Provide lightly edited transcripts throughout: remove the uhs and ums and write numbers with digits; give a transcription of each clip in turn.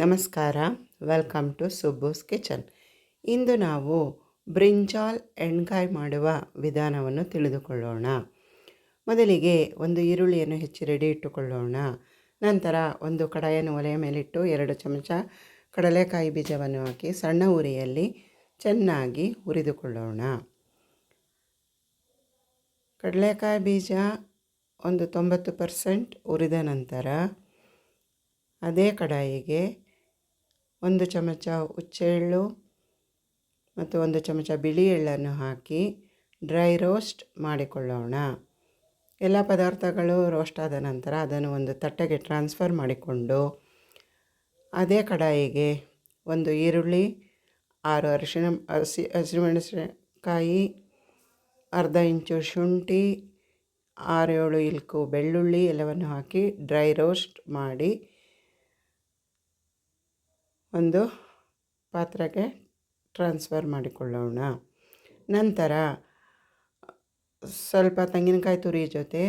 ನಮಸ್ಕಾರ, welcome to ಸುಬ್ಬೂಸ್ kitchen. ಇಂದು ನಾವು brinjal ಎಣ್ಗಾಯಿ ಮಾಡುವ ವಿಧಾನವನ್ನು ತಿಳಿದುಕೊಳ್ಳೋಣ. ಮೊದಲಿಗೆ ಒಂದು ಈರುಳ್ಳಿಯನ್ನು ಹೆಚ್ಚಿ ರೆಡಿ ಇಟ್ಟುಕೊಳ್ಳೋಣ. ನಂತರ ಒಂದು ಕಡಾಯನ್ನು ಒಲೆಯ ಮೇಲಿಟ್ಟು 2 ಚಮಚ ಕಡಲೆಕಾಯಿ ಬೀಜವನ್ನು ಹಾಕಿ ಸಣ್ಣ ಉರಿಯಲ್ಲಿ ಚೆನ್ನಾಗಿ ಹುರಿದುಕೊಳ್ಳೋಣ. ಕಡಲೆಕಾಯಿ ಬೀಜ ಒಂದು 90% ಹುರಿದ ನಂತರ ಅದೇ ಕಡಾಯಿಗೆ 1 ಚಮಚ ಹುಚ್ಚೆಳ್ಳು ಮತ್ತು 1 ಚಮಚ ಬಿಳಿ ಎಳ್ಳನ್ನು ಹಾಕಿ ಡ್ರೈ ರೋಸ್ಟ್ ಮಾಡಿಕೊಳ್ಳೋಣ. ಎಲ್ಲ ಪದಾರ್ಥಗಳು ರೋಸ್ಟ್ ಆದ ನಂತರ ಅದನ್ನು ಒಂದು ತಟ್ಟೆಗೆ ಟ್ರಾನ್ಸ್ಫರ್ ಮಾಡಿಕೊಂಡು ಅದೇ ಕಡಾಯಿಗೆ 1 ಈರುಳ್ಳಿ, 6 ಹಸಿಮೆಣಸಿನಕಾಯಿ, ಅರ್ಧ ಇಂಚು ಶುಂಠಿ, 6-7 ಇಲ್ಕು ಬೆಳ್ಳುಳ್ಳಿ ಎಲ್ಲವನ್ನು ಹಾಕಿ ಡ್ರೈ ರೋಸ್ಟ್ ಮಾಡಿ ಒಂದು ಪಾತ್ರೆಗೆ ಟ್ರಾನ್ಸ್ಫರ್ ಮಾಡಿಕೊಳ್ಳೋಣ. ನಂತರ ಸ್ವಲ್ಪ ತೆಂಗಿನಕಾಯಿ ತುರಿ ಜೊತೆ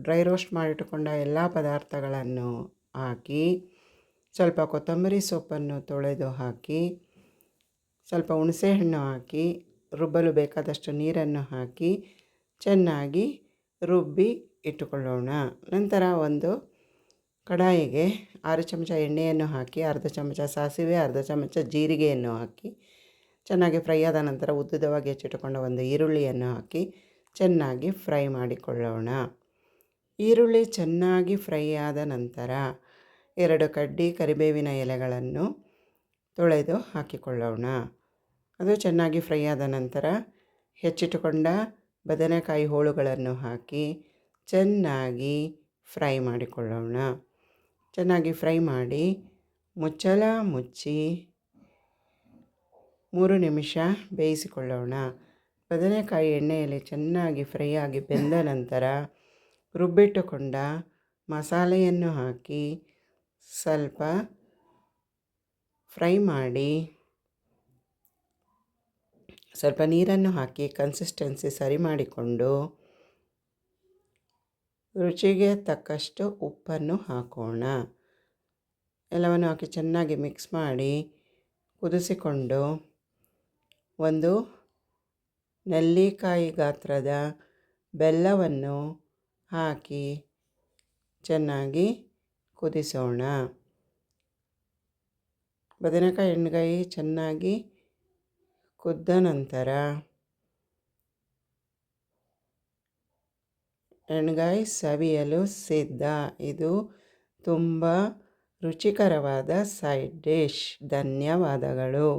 ಡ್ರೈ ರೋಸ್ಟ್ ಮಾಡಿಟ್ಟುಕೊಂಡ ಎಲ್ಲ ಪದಾರ್ಥಗಳನ್ನು ಹಾಕಿ ಸ್ವಲ್ಪ ಕೊತ್ತಂಬರಿ ಸೊಪ್ಪನ್ನು ತೊಳೆದು ಹಾಕಿ ಸ್ವಲ್ಪ ಹುಣಸೆಹಣ್ಣು ಹಾಕಿ ರುಬ್ಬಲು ಬೇಕಾದಷ್ಟು ನೀರನ್ನು ಹಾಕಿ ಚೆನ್ನಾಗಿ ರುಬ್ಬಿ ಇಟ್ಟುಕೊಳ್ಳೋಣ. ನಂತರ ಒಂದು ಕಡಾಯಿಗೆ 6 ಚಮಚ ಎಣ್ಣೆಯನ್ನು ಹಾಕಿ ಅರ್ಧ ಚಮಚ ಸಾಸಿವೆ, ಅರ್ಧ ಚಮಚ ಜೀರಿಗೆಯನ್ನು ಹಾಕಿ ಚೆನ್ನಾಗಿ ಫ್ರೈ ಆದ ನಂತರ ಉದ್ದುದವಾಗಿ ಹೆಚ್ಚಿಟ್ಟುಕೊಂಡ ಒಂದು ಈರುಳ್ಳಿಯನ್ನು ಹಾಕಿ ಚೆನ್ನಾಗಿ ಫ್ರೈ ಮಾಡಿಕೊಳ್ಳೋಣ. ಈರುಳ್ಳಿ ಚೆನ್ನಾಗಿ ಫ್ರೈ ಆದ ನಂತರ 2 ಕಡ್ಡಿ ಕರಿಬೇವಿನ ಎಲೆಗಳನ್ನು ತೊಳೆದು ಹಾಕಿಕೊಳ್ಳೋಣ. ಅದು ಚೆನ್ನಾಗಿ ಫ್ರೈ ಆದ ನಂತರ ಹೆಚ್ಚಿಟ್ಟುಕೊಂಡ ಬದನೆಕಾಯಿ ಹೋಳುಗಳನ್ನು ಹಾಕಿ ಚೆನ್ನಾಗಿ ಫ್ರೈ ಮಾಡಿಕೊಳ್ಳೋಣ. ಚೆನ್ನಾಗಿ ಫ್ರೈ ಮಾಡಿ ಮುಚ್ಚಳ ಮುಚ್ಚಿ 3 ನಿಮಿಷ ಬೇಯಿಸಿಕೊಳ್ಳೋಣ. ಬದನೆಕಾಯಿ ಎಣ್ಣೆಯಲ್ಲಿ ಚೆನ್ನಾಗಿ ಫ್ರೈ ಆಗಿ ಬೆಂದ ನಂತರ ರುಬ್ಬಿಟ್ಟುಕೊಂಡ ಮಸಾಲೆಯನ್ನು ಹಾಕಿ ಸ್ವಲ್ಪ ಫ್ರೈ ಮಾಡಿ ಸ್ವಲ್ಪ ನೀರನ್ನು ಹಾಕಿ ಕನ್ಸಿಸ್ಟೆನ್ಸಿ ಸರಿ ಮಾಡಿಕೊಂಡು ರುಚಿಗೆ ತಕ್ಕಷ್ಟು ಉಪ್ಪನ್ನು ಹಾಕೋಣ. ಎಲ್ಲವನ್ನು ಹಾಕಿ ಚೆನ್ನಾಗಿ ಮಿಕ್ಸ್ ಮಾಡಿ ಕುದಿಸಿಕೊಂಡು ಒಂದು ನೆಲ್ಲಿಕಾಯಿ ಗಾತ್ರದ ಬೆಲ್ಲವನ್ನು ಹಾಕಿ ಚೆನ್ನಾಗಿ ಕುದಿಸೋಣ. ಬದನೆಕಾಯಿ ಎಣ್ಗಾಯಿ ಚೆನ್ನಾಗಿ ಕುದ್ದ ನಂತರ ಎಣ್ಗಾಯಿ ಸವಿಯಲು ಸಿದ್ಧ. ಇದು ತುಂಬ ರುಚಿಕರವಾದ ಸೈಡ್ ಡಿಶ್. ಧನ್ಯವಾದಗಳು.